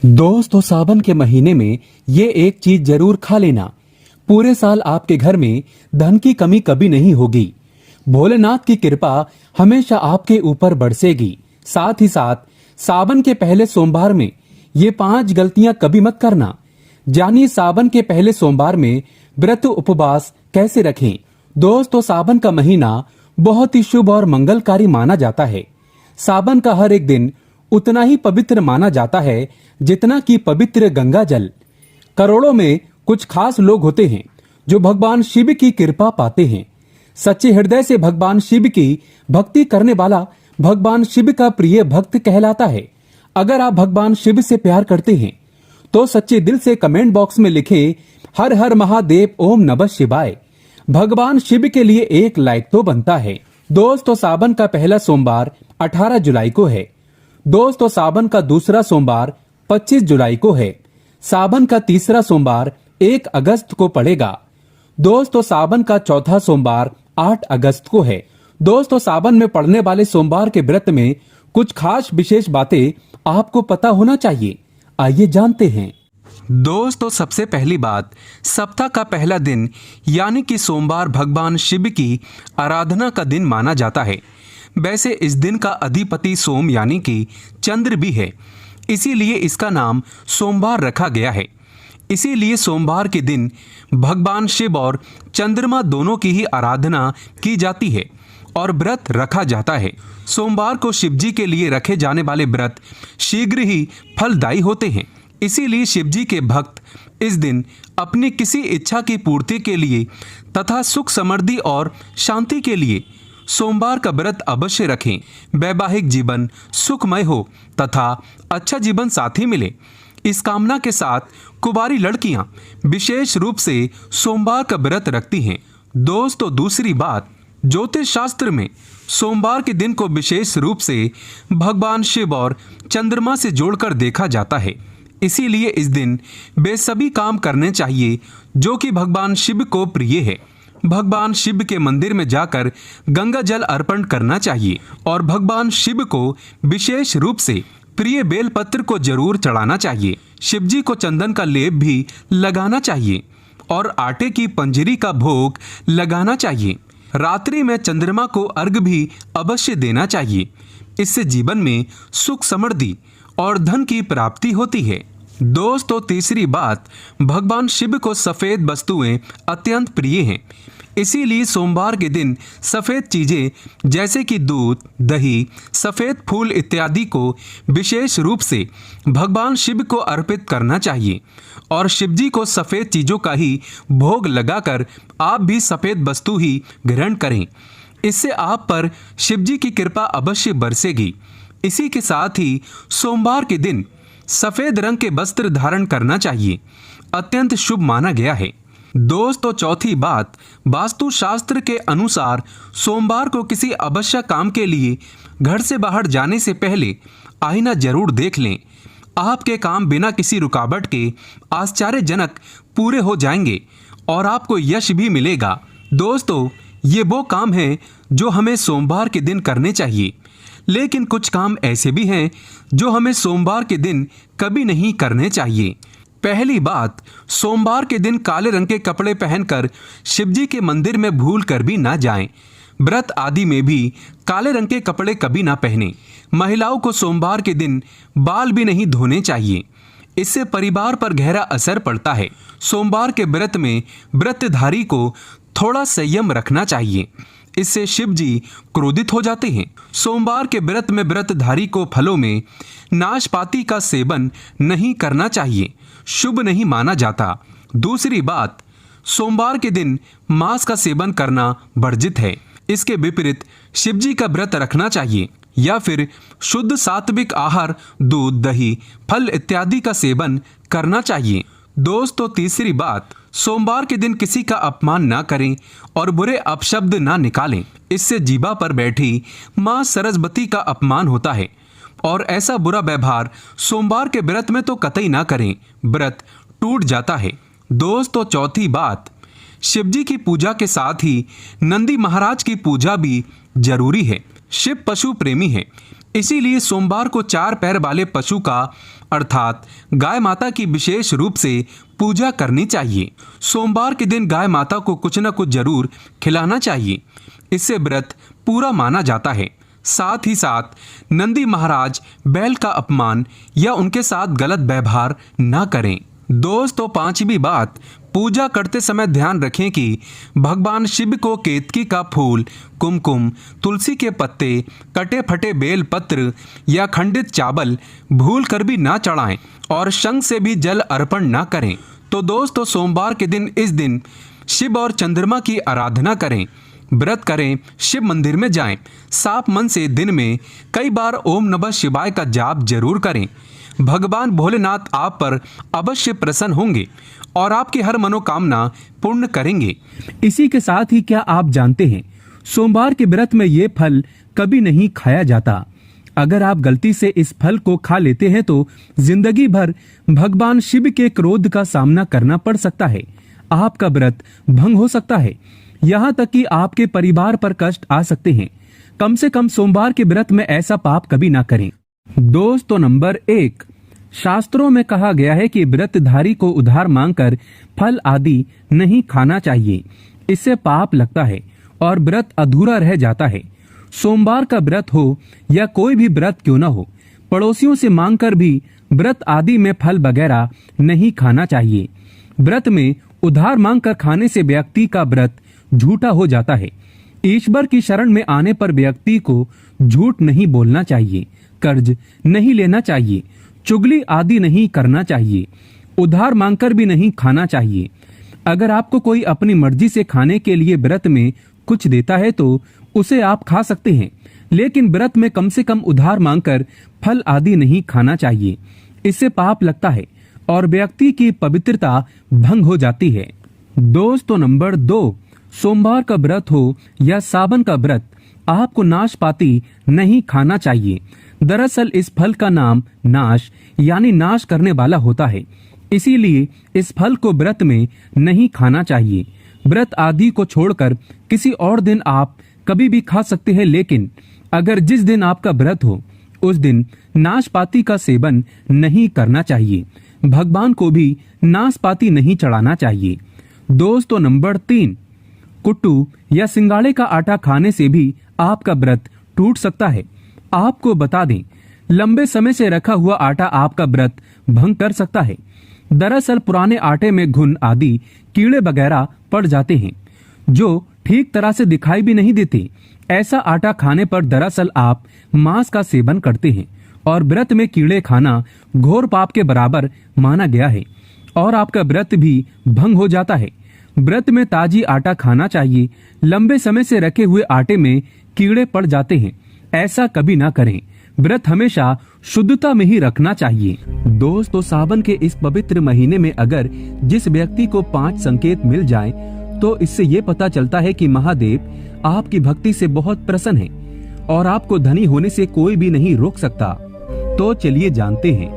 दोस्तों, सावन के महीने में ये एक चीज जरूर खा लेना। पूरे साल आपके घर में धन की कमी कभी नहीं होगी। भोलेनाथ की कृपा हमेशा आपके ऊपर बरसेगी। साथ ही साथ सावन के पहले सोमवार में ये 5 गलतियां कभी मत करना। जानिए सावन के पहले सोमवार में व्रत उपवास कैसे रखें। दोस्तों, सावन का महीना बहुत ही शुभ और मंगलकारी माना जाता है। सावन का हर एक दिन उतना ही पवित्र माना जाता है जितना कि पवित्र गंगा जल। करोड़ों में कुछ खास लोग होते हैं जो भगवान शिव की कृपा पाते हैं। सच्चे हृदय से भगवान शिव की भक्ति करने वाला भगवान शिव का प्रिय भक्त कहलाता है। अगर आप भगवान शिव से प्यार करते हैं तो सच्चे दिल से कमेंट बॉक्स में लिखें हर हर महादेव ओम नमः शिवाय। भगवान शिव के लिए एक लाइक तो बनता है। दोस्तों, सावन का पहला सोमवार 18 जुलाई को है। दोस्तों, सावन का दूसरा सोमवार 25 जुलाई को है। सावन का तीसरा सोमवार 1 अगस्त को पड़ेगा। दोस्तों, सावन का चौथा सोमवार 8 अगस्त को है। दोस्तों, सावन में पड़ने वाले सोमवार के व्रत में कुछ खास विशेष बातें आपको पता होना चाहिए। आइए जानते हैं। दोस्तों, सबसे पहली बात, सप्ताह का पहला दिन यानी कि सोमवार भगवान शिव की आराधना का दिन माना जाता है। वैसे इस दिन का अधिपति सोम यानी कि चंद्र भी है, इसीलिए इसका नाम सोमवार रखा गया है। इसीलिए सोमवार के दिन भगवान शिव और चंद्रमा दोनों की ही आराधना की जाती है और व्रत रखा जाता है। सोमवार को शिव जी के लिए रखे जाने वाले व्रत शीघ्र ही फलदायी होते हैं। इसीलिए शिव जी के भक्त इस दिन अपनी किसी इच्छा की पूर्ति के लिए तथा सुख समृद्धि और शांति के लिए सोमवार का व्रत अवश्य रखें। वैवाहिक जीवन सुखमय हो तथा अच्छा जीवन साथी मिले, इस कामना के साथ कुंवारी लड़कियां विशेष रूप से सोमवार का व्रत रखती हैं। दोस्तों, दूसरी बात, ज्योतिष शास्त्र में सोमवार के दिन को विशेष रूप से भगवान शिव और चंद्रमा से जोड़कर देखा जाता है। इसीलिए इस दिन वे सभी काम करने चाहिए जो कि भगवान शिव को प्रिय है। भगवान शिव के मंदिर में जाकर गंगा जल अर्पण करना चाहिए और भगवान शिव को विशेष रूप से प्रिय बेलपत्र को जरूर चढ़ाना चाहिए। शिव जी को चंदन का लेप भी लगाना चाहिए और आटे की पंजरी का भोग लगाना चाहिए। रात्रि में चंद्रमा को अर्घ्य भी अवश्य देना चाहिए। इससे जीवन में सुख समृद्धि और धन की प्राप्ति होती है। दोस्तों, तीसरी बात, भगवान शिव को सफेद वस्तुएं अत्यंत प्रिय हैं। इसीलिए सोमवार के दिन सफेद चीजें जैसे कि दूध, दही, सफेद फूल इत्यादि को विशेष रूप से भगवान शिव को अर्पित करना चाहिए और शिव जी को सफेद चीजों का ही भोग लगाकर आप भी सफेद वस्तु ही ग्रहण करें। इससे आप पर शिव जी की कृपा अवश्य बरसेगी। इसी के साथ ही सोमवार के दिन सफेद रंग के वस्त्र धारण करना चाहिए, अत्यंत शुभ माना गया है। दोस्तों, चौथी बात, वास्तु शास्त्र के अनुसार सोमवार को किसी आवश्यक काम के लिए घर से बाहर जाने से पहले आईना जरूर देख लें। आपके काम बिना किसी रुकावट के आश्चर्यजनक पूरे हो जाएंगे और आपको यश भी मिलेगा। दोस्तों, ये वो काम है जो हमें सोमवार के दिन करने चाहिए, लेकिन कुछ काम ऐसे भी हैं जो हमें सोमवार के दिन कभी नहीं करने चाहिए। पहली बात, सोमवार के दिन काले रंग के कपड़े पहनकर शिवजी के मंदिर में भूल कर भी ना जाएं। व्रत आदि में भी काले रंग के कपड़े कभी ना पहने। महिलाओं को सोमवार के दिन बाल भी नहीं धोने चाहिए, इससे परिवार पर गहरा असर पड़ता है। सोमवार के व्रत में व्रतधारी को थोड़ा संयम रखना चाहिए, इससे शिव जी क्रोधित हो जाते हैं। सोमवार के व्रत में व्रतधारी को फलों में नाशपाती का सेवन नहीं करना चाहिए, शुभ नहीं माना जाता। दूसरी बात, सोमवार के दिन मांस का सेवन करना वर्जित है। इसके विपरीत शिव जी का व्रत रखना चाहिए या फिर शुद्ध सात्विक आहार, दूध, दही, फल इत्यादि का सेवन करना चाहिए। दोस्तों, तीसरी बात, सोमवार के दिन किसी का अपमान ना करें और बुरे अपशब्द ना निकालें। इससे जीवा पर बैठी मां सरस्वती का अपमान होता है और ऐसा बुरा व्यवहार सोमवार के व्रत में तो कतई ना करें, व्रत टूट जाता है। दोस्तों, चौथी बात, शिवजी की पूजा के साथ ही नंदी महाराज की पूजा भी जरूरी है। शिव पशु प्रेमी है, इसीलिए सोमवार को 4 पैर वाले पशु का अर्थात गाय माता की विशेष रूप से पूजा करनी चाहिए। सोमवार के दिन गाय माता को कुछ न कुछ जरूर खिलाना चाहिए। इससे व्रत पूरा माना जाता है। साथ ही साथ नंदी महाराज बैल का अपमान या उनके साथ गलत व्यवहार न करें। दोस्तों, 5वीं बात, पूजा करते समय ध्यान रखें कि भगवान शिव को केतकी का फूल, कुमकुम, तुलसी के पत्ते, कटे फटे बेल पत्र या खंडित चावल भूल कर भी ना चढ़ाएं और शंख से भी जल अर्पण ना करें। तो दोस्तों, सोमवार के दिन इस दिन शिव और चंद्रमा की आराधना करें, व्रत करें, शिव मंदिर में जाएं, साफ मन से दिन में कई बार ओम नमः शिवाय का जाप जरूर करें। भगवान भोलेनाथ आप पर अवश्य प्रसन्न होंगे और आपकी हर मनोकामना पूर्ण करेंगे। इसी के साथ ही क्या आप जानते हैं, सोमवार के व्रत में ये फल कभी नहीं खाया जाता। अगर आप गलती से इस फल को खा लेते हैं तो जिंदगी भर भगवान शिव के क्रोध का सामना करना पड़ सकता है। आपका व्रत भंग हो सकता है, यहाँ तक कि आपके परिवार पर कष्ट आ सकते हैं। कम से कम सोमवार के व्रत में ऐसा पाप कभी ना करें। दोस्तों, नंबर 1, शास्त्रों में कहा गया है कि व्रतधारी को उधार मांगकर फल आदि नहीं खाना चाहिए। इससे पाप लगता है और व्रत अधूरा रह जाता है। सोमवार का व्रत हो या कोई भी व्रत क्यों न हो, पड़ोसियों से मांगकर भी व्रत आदि में फल वगैरह नहीं खाना चाहिए। व्रत में उधार मांगकर खाने से व्यक्ति का व्रत झूठा हो जाता है। ईश्वर की शरण में आने पर व्यक्ति को झूठ नहीं बोलना चाहिए, कर्ज नहीं लेना चाहिए, चुगली आदि नहीं करना चाहिए, उधार मांगकर भी नहीं खाना चाहिए। अगर आपको कोई अपनी मर्जी से खाने के लिए व्रत में कुछ देता है तो उसे आप खा सकते हैं, लेकिन व्रत में कम से कम उधार मांगकर फल आदि नहीं खाना चाहिए। इससे पाप लगता है और व्यक्ति की पवित्रता भंग हो जाती है। दोस्तों, नंबर 2, सोमवार का व्रत हो या सावन का व्रत, आपको नाशपाती नहीं खाना चाहिए। दरअसल इस फल का नाम नाश यानी नाश करने वाला होता है, इसीलिए इस फल को व्रत में नहीं खाना चाहिए। व्रत आदि को छोड़कर किसी और दिन आप कभी भी खा सकते हैं, लेकिन अगर जिस दिन आपका व्रत हो उस दिन नाशपाती का सेवन नहीं करना चाहिए। भगवान को भी नाशपाती नहीं चढ़ाना चाहिए। दोस्तों, नंबर 3, कुट्टू या सिंगाड़े का आटा खाने से भी आपका व्रत टूट सकता है। आपको बता दें, लंबे समय से रखा हुआ आटा आपका व्रत भंग कर सकता है। दरअसल पुराने आटे में घुन आदि कीड़े वगैरह पड़ जाते हैं जो ठीक तरह से दिखाई भी नहीं देते। ऐसा आटा खाने पर दरअसल आप मांस का सेवन करते हैं और व्रत में कीड़े खाना घोर पाप के बराबर माना गया है और आपका व्रत भी भंग हो जाता है। व्रत में ताजी आटा खाना चाहिए। लंबे समय से रखे हुए आटे में कीड़े पड़ जाते हैं, ऐसा कभी ना करें। व्रत हमेशा शुद्धता में ही रखना चाहिए। दोस्तों, सावन के इस पवित्र महीने में अगर जिस व्यक्ति को 5 संकेत मिल जाएं, तो इससे ये पता चलता है कि महादेव आपकी भक्ति से बहुत प्रसन्न हैं और आपको धनी होने से कोई भी नहीं रोक सकता। तो चलिए जानते हैं।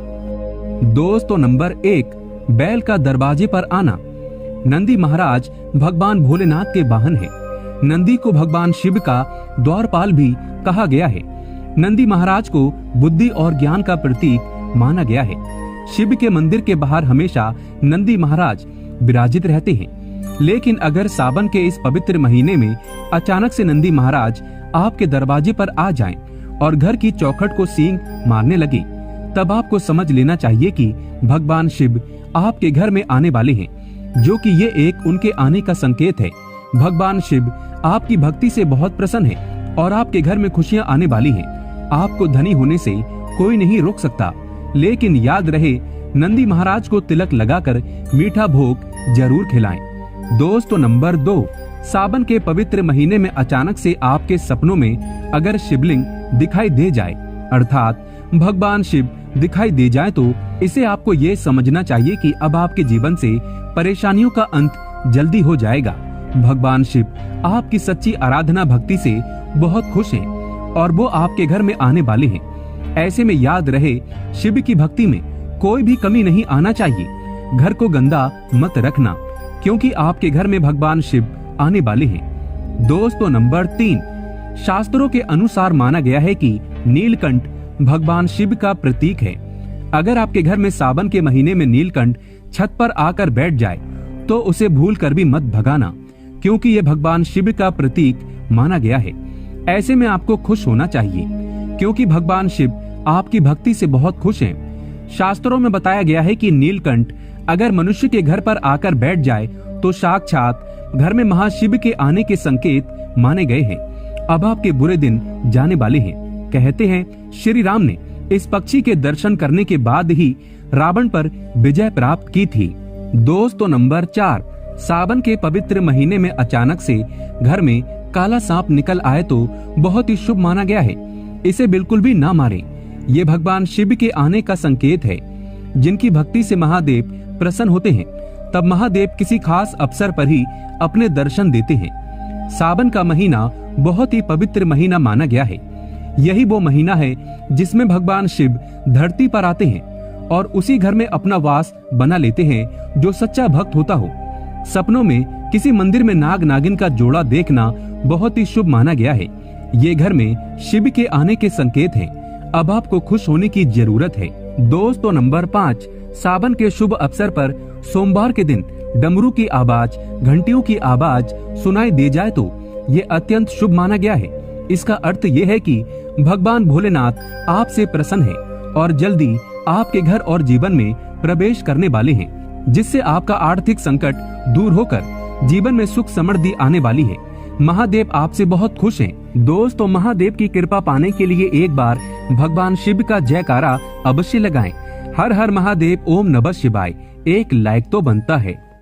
दोस्तों, नंबर 1, बैल का दरवाजे पर आना। नंदी महाराज भगवान भोलेनाथ के वाहन है। नंदी को भगवान शिव का द्वारपाल भी कहा गया है। नंदी महाराज को बुद्धि और ज्ञान का प्रतीक माना गया है। शिव के मंदिर के बाहर हमेशा नंदी महाराज विराजित रहते हैं, लेकिन अगर सावन के इस पवित्र महीने में अचानक से नंदी महाराज आपके दरवाजे पर आ जाएं और घर की चौखट को सींग मारने लगे, तब आपको समझ लेना चाहिए कि भगवान शिव आपके घर में आने वाले हैं, जो कि ये एक उनके आने का संकेत है। भगवान शिव आपकी भक्ति से बहुत प्रसन्न है और आपके घर में खुशियां आने वाली हैं। आपको धनी होने से कोई नहीं रोक सकता, लेकिन याद रहे, नंदी महाराज को तिलक लगाकर मीठा भोग जरूर खिलाएं। दोस्तों, नंबर 2, सावन के पवित्र महीने में अचानक से आपके सपनों में अगर शिवलिंग दिखाई दे जाए, अर्थात भगवान शिव दिखाई दे जाए, तो इसे आपको ये समझना चाहिए कि अब आपके जीवन से परेशानियों का अंत जल्दी हो जाएगा। भगवान शिव आपकी सच्ची आराधना भक्ति से बहुत खुश हैं और वो आपके घर में आने वाले हैं। ऐसे में याद रहे, शिव की भक्ति में कोई भी कमी नहीं आना चाहिए। घर को गंदा मत रखना, क्योंकि आपके घर में भगवान शिव आने वाले हैं। दोस्तों, नंबर 3, शास्त्रों के अनुसार माना गया है कि नीलकंठ भगवान शिव का प्रतीक है। अगर आपके घर में सावन के महीने में नीलकंठ छत पर आकर बैठ जाए तो उसे भूल कर भी मत भगाना, क्योंकि ये भगवान शिव का प्रतीक माना गया है। ऐसे में आपको खुश होना चाहिए, क्योंकि भगवान शिव आपकी भक्ति से बहुत खुश हैं। शास्त्रों में बताया गया है कि नीलकंठ अगर मनुष्य के घर पर आकर बैठ जाए तो साक्षात घर में महाशिव के आने के संकेत माने गए हैं। अब आपके बुरे दिन जाने वाले हैं। कहते हैं श्री राम ने इस पक्षी के दर्शन करने के बाद ही रावण पर विजय प्राप्त की थी। दोस्तों नंबर 4, सावन के पवित्र महीने में अचानक से घर में काला सांप निकल आए तो बहुत ही शुभ माना गया है। इसे बिल्कुल भी ना मारें। ये भगवान शिव के आने का संकेत है। जिनकी भक्ति से महादेव प्रसन्न होते हैं, तब महादेव किसी खास अवसर पर ही अपने दर्शन देते हैं। सावन का महीना बहुत ही पवित्र महीना माना गया है। यही वो महीना है जिसमें भगवान शिव धरती पर आते हैं और उसी घर में अपना वास बना लेते हैं जो सच्चा भक्त होता हो। सपनों में किसी मंदिर में नाग नागिन का जोड़ा देखना बहुत ही शुभ माना गया है। ये घर में शिव के आने के संकेत हैं। अब आपको खुश होने की जरूरत है। दोस्तों नंबर 5, सावन के शुभ अवसर पर सोमवार के दिन डमरू की आवाज, घंटियों की आवाज सुनाई दे जाए तो ये अत्यंत शुभ माना गया है। इसका अर्थ ये है कि भगवान भोलेनाथ आपसे प्रसन्न है और जल्दी आपके घर और जीवन में प्रवेश करने वाले हैं, जिससे आपका आर्थिक संकट दूर होकर जीवन में सुख समृद्धि आने वाली है। महादेव आपसे बहुत खुश हैं। दोस्तों महादेव की कृपा पाने के लिए एक बार भगवान शिव का जयकारा अवश्य लगाएं। हर हर महादेव, ओम नमः शिवाय। एक लाइक तो बनता है।